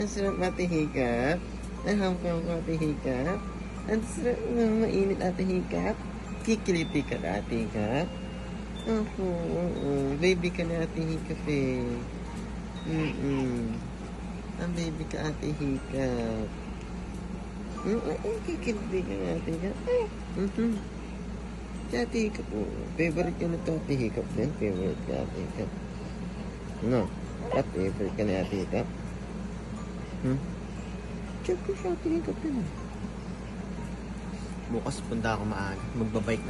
Ang sarap ate hikap. Nahampang ko ate hikap. Ang sarap mainit ate hikap. Kikiliti ka na ate hikap. Opo, baby ka na ate hikap eh. Ang baby ka ate hikap. Kikiliti ka na ate hikap. Si ate hikap po. Favorite ka na to ate hikap din. Favorite ka ate hikap. No? Favorite ka na ate hikap. Siyempre siya ate hikap din. Bukas punta ako maaga. Magbabike na.